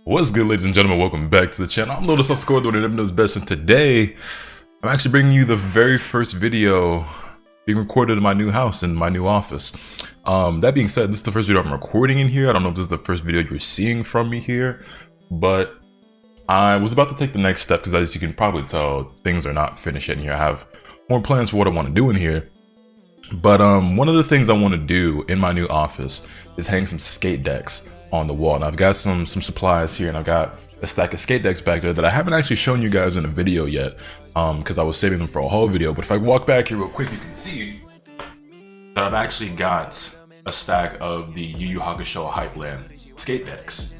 What's good, ladies and gentlemen? Welcome back to the channel. I'm LotusAsakura, the one that knows best, and today I'm actually bringing you the very first video being recorded in my new house, in my new office. That being said, this is the first video I'm recording in here. I don't know if this is the first video you're seeing from me here, but I was about to take the next step because, as you can probably tell, things are not finished yet in here. I have more plans for what I want to do in here. But one of the things I want to do in my new office is hang some skate decks on the wall. And I've got some supplies here, and I've got a stack of skate decks back there that I haven't actually shown you guys in a video yet, because I was saving them for a whole video. But if I walk back here real quick, you can see that I've actually got a stack of the Yu Yu Hakusho Hypland skate decks,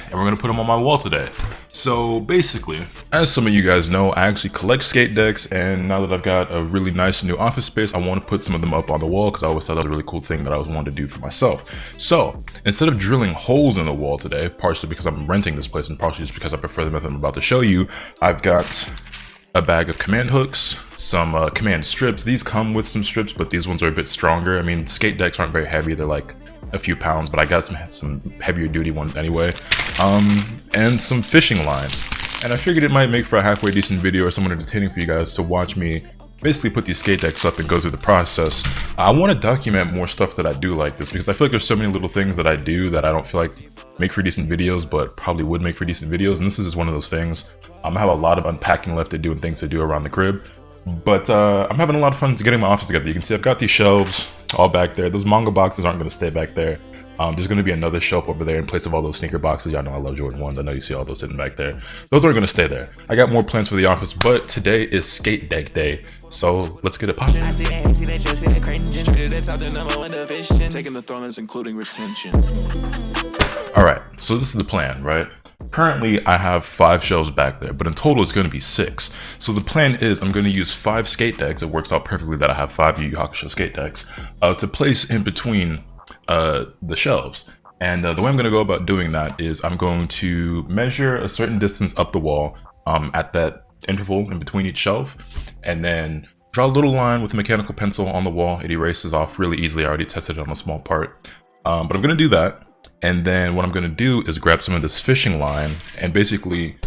and we're gonna put them on my wall today. So basically, as some of you guys know, I actually collect skate decks, and now that I've got a really nice new office space, I want to put some of them up on the wall because I always thought that was a really cool thing that I was wanting to do for myself. So instead of drilling holes in the wall today, partially because I'm renting this place and partially just because I prefer the method I'm about to show you, I've got a bag of command hooks, some command strips. These come with some strips, but these ones are a bit stronger. I mean, skate decks aren't very heavy, they're like a few pounds, but I got some heavier duty ones anyway, and some fishing line. And I figured it might make for a halfway decent video or somewhat entertaining for you guys to watch me basically put these skate decks up and go through the process. I want to document more stuff that I do like this, because I feel like there's so many little things that I do that I don't feel like make for decent videos, but probably would make for decent videos, and this is just one of those things. I have a lot of unpacking left to do and things to do around the crib, but I'm having a lot of fun getting my office together. You can see I've got these shelves all back there. Those manga boxes aren't going to stay back there. There's going to be another shelf over there in place of all those sneaker boxes. Y'all know I love Jordan 1s. I know you see all those sitting back there. Those aren't going to stay there. I got more plans for the office, but today is skate deck day, so let's get it popping. Alright, so this is the plan, right? Currently, I have 5 shelves back there, but in total it's going to be 6. So the plan is I'm going to use 5 skate decks. It works out perfectly that I have 5 Yu Yu Hakusho skate decks to place in between the shelves. And the way I'm going to go about doing that is I'm going to measure a certain distance up the wall at that interval in between each shelf, and then draw a little line with a mechanical pencil on the wall. It erases off really easily. I already tested it on a small part, but I'm going to do that. And then what I'm going to do is grab some of this fishing line and basically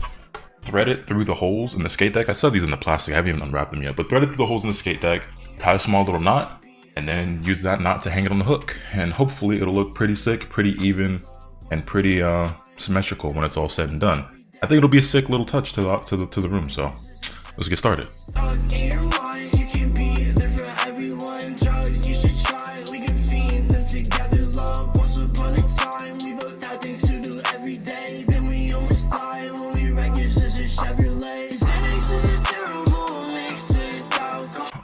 thread it through the holes in the skate deck. I saw these in the plastic, I haven't even unwrapped them yet, but thread it through the holes in the skate deck, tie a small little knot, and then use that knot to hang it on the hook. And hopefully it'll look pretty sick, pretty even, and pretty symmetrical when it's all said and done. I think it'll be a sick little touch to the room, so let's get started.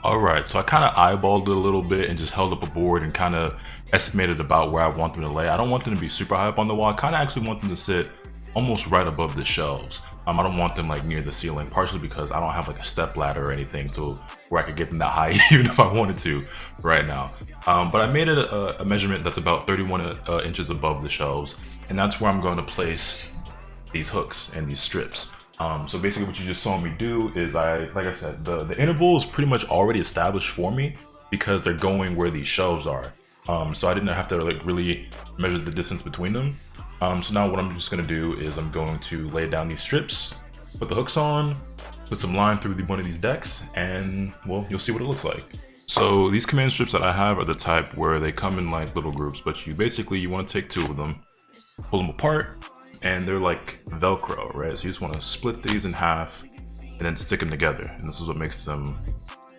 Alright, so I kind of eyeballed it a little bit and just held up a board and kind of estimated about where I want them to lay. I don't want them to be super high up on the wall. I kind of actually want them to sit almost right above the shelves. I don't want them like near the ceiling, partially because I don't have like a step ladder or anything to where I could get them that high even if I wanted to right now. But I made it a measurement that's about 31 inches above the shelves, and that's where I'm going to place these hooks and these strips. So basically what you just saw me do is like I said, the interval is pretty much already established for me because they're going where these shelves are. So I didn't have to like really measure the distance between them. So now what I'm just going to do is I'm going to lay down these strips, put the hooks on, put some line through one of these decks, and well, you'll see what it looks like. So these command strips that I have are the type where they come in like little groups, but you want to take 2 of them, pull them apart, and they're like Velcro, right? So you just want to split these in half and then stick them together. And this is what makes them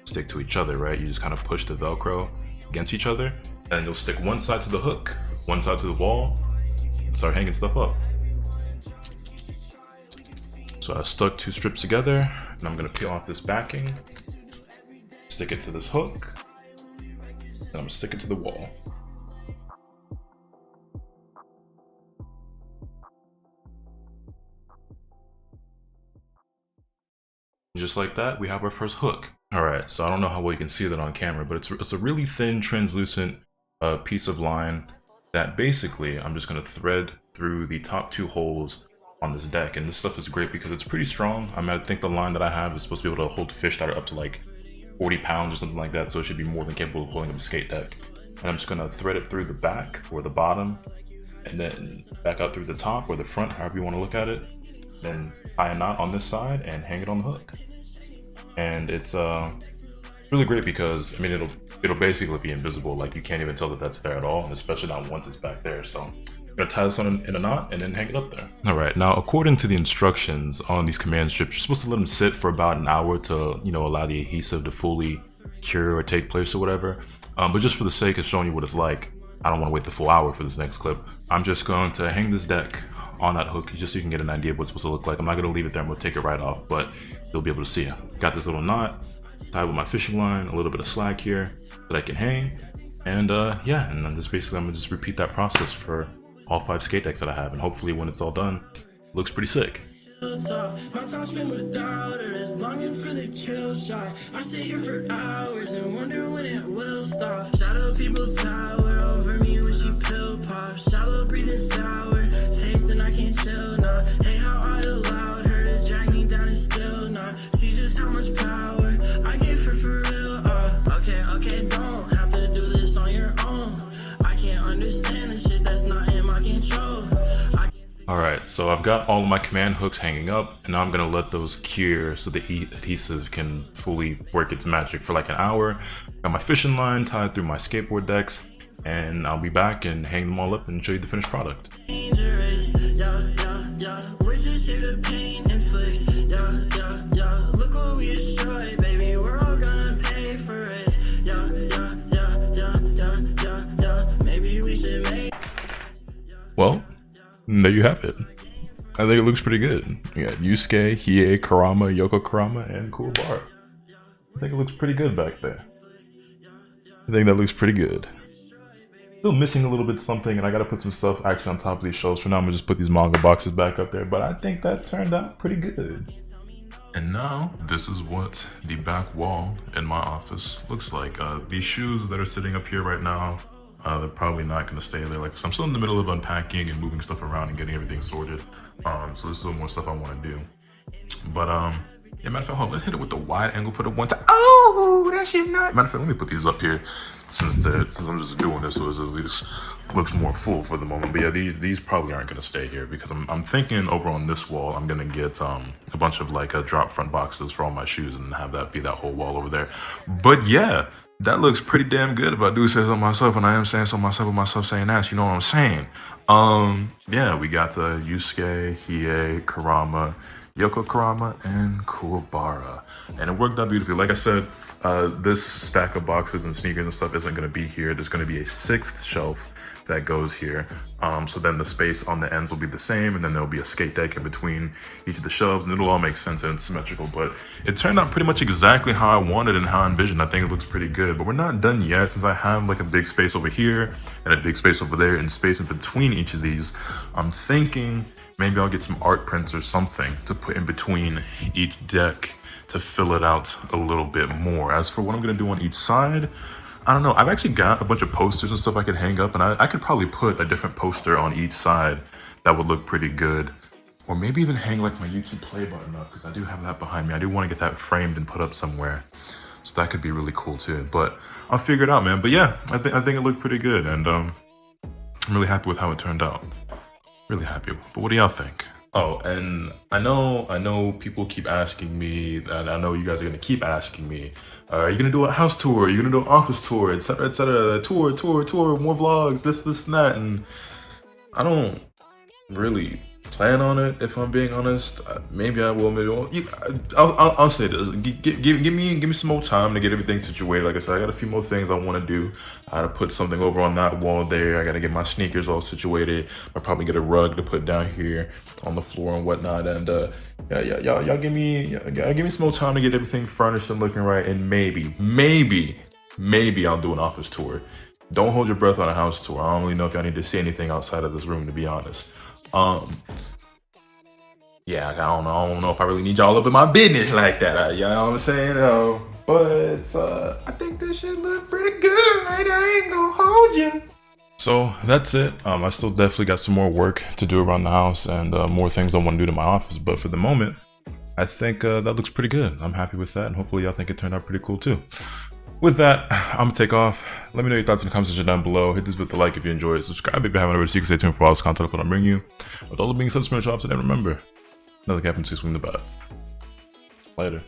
stick to each other, right? You just kind of push the Velcro against each other, and you'll stick one side to the hook, one side to the wall, and start hanging stuff up. So I stuck 2 strips together, and I'm gonna peel off this backing, stick it to this hook, and I'm gonna stick it to the wall. Just like that, we have our first hook. Alright, so I don't know how well you can see that on camera, but it's a really thin, translucent piece of line that basically I'm just going to thread through the top 2 holes on this deck. And this stuff is great because it's pretty strong. I think the line that I have is supposed to be able to hold fish that are up to like 40 pounds or something like that, so it should be more than capable of holding up a skate deck. And I'm just going to thread it through the back or the bottom and then back out through the top or the front, however you want to look at it. Then tie a knot on this side and hang it on the hook. And it's really great because, I mean, it'll basically be invisible. Like, you can't even tell that that's there at all, and especially not once it's back there. So I'm gonna tie this on in a knot and then hang it up there. All right, now according to the instructions on these command strips, you're supposed to let them sit for about an hour to, you know, allow the adhesive to fully cure or take place or whatever. But just for the sake of showing you what it's like, I don't want to wait the full hour for this next clip. I'm just going to hang this deck on that hook just so you can get an idea of what it's supposed to look like. I'm not going to leave it there, I'm going to take it right off, but you'll be able to see it. Got this little knot tied with my fishing line, a little bit of slack here that I can hang. And yeah, and then just basically I'm going to just repeat that process for all 5 skate decks that I have, and hopefully when it's all done, it looks pretty sick. My time spent without her is longing for the kill shot. I sit here for hours and wonder when it will stop. Shadow people tower over me when she pill pop. Shallow breathing sour, tasting I can't chill now. Hey, how I allowed her to drag me down and still not see just how much power I gave her for real. Okay, don't have to do this on your own. I can't understand the shit that's not in my control. Alright, so I've got all of my command hooks hanging up, and now I'm going to let those cure so the adhesive can fully work its magic for like an hour. Got my fishing line tied through my skateboard decks, and I'll be back and hang them all up and show you the finished product. Dangerous, yeah. We're just here to paint and flick, yeah. Look what we destroyed, baby. We're all gonna pay for it, yeah. Maybe we should make. Well, there you have it. I think it looks pretty good. You got Yusuke, Hiei, Kurama, Yoko Kurama, and Kuwabara. I think it looks pretty good back there. I think that looks pretty good. Still missing a little bit something, and I gotta put some stuff actually on top of these shelves. For now, I'm gonna just put these manga boxes back up there, but I think that turned out pretty good. And now, this is what the back wall in my office looks like. These shoes that are sitting up here right now, they're probably not going to stay there. Like, so I'm still in the middle of unpacking and moving stuff around and getting everything sorted. So there's still more stuff I want to do. But yeah, matter of fact, hold on, let's hit it with the wide angle for the one time. Oh, that shit not. Matter of fact, let me put these up here since I'm just doing this, so it at least looks more full for the moment. But yeah, these probably aren't going to stay here because I'm thinking over on this wall I'm going to get a bunch of like drop front boxes for all my shoes and have that be that whole wall over there. But yeah, that looks pretty damn good if I do say so myself, and I am saying so myself with myself saying that, you know what I'm saying? Yeah, we got Yusuke, Hiei, Kurama, Yoko Kurama, and Kuwabara. And it worked out beautifully. Like I said, this stack of boxes and sneakers and stuff isn't going to be here. There's going to be a 6th shelf that goes here. So then the space on the ends will be the same, and then there'll be a skate deck in between each of the shelves, and it'll all make sense and it's symmetrical. But it turned out pretty much exactly how I wanted and how I envisioned. I think it looks pretty good, but we're not done yet since I have like a big space over here and a big space over there and space in between each of these. I'm thinking maybe I'll get some art prints or something to put in between each deck to fill it out a little bit more. As for what I'm gonna do on each side, I don't know. I've actually got a bunch of posters and stuff I could hang up, and I could probably put a different poster on each side that would look pretty good. Or maybe even hang like my YouTube play button up, because I do have that behind me. I do want to get that framed and put up somewhere. So that could be really cool too. But I'll figure it out, man. But yeah, I think it looked pretty good, and I'm really happy with how it turned out. Really happy. But what do y'all think? Oh, and I know people keep asking me, and I know you guys are gonna keep asking me, are you gonna do a house tour? Are you gonna do an office tour, etc., etc.? Tour, more vlogs, this, and that. And I don't really plan on it, if I'm being honest. Maybe I will, maybe I won't. I'll say this. Give me some more time to get everything situated. Like I said, I got a few more things I want to do. I gotta put something over on that wall there. I gotta get my sneakers all situated. I'll probably get a rug to put down here on the floor and whatnot. And y'all give me some more time to get everything furnished and looking right. And maybe I'll do an office tour. Don't hold your breath on a house tour. I don't really know if y'all need to see anything outside of this room, to be honest. Yeah, I don't know if I really need y'all up in my business like that. You know what I'm saying? But I think this shit look pretty good, man. I ain't gonna hold you. So that's it. I still definitely got some more work to do around the house and more things I want to do to my office. But for the moment, I think that looks pretty good. I'm happy with that, and hopefully y'all think it turned out pretty cool too. with that, I'm gonna take off. Let me know your thoughts in the comment section down below. Hit this with a like if you enjoy it. Subscribe if you haven't already, so you can stay tuned for all this content I'm bringing you. With all the being said, spiritual opposite, and remember, another captain to swing the bat. Later.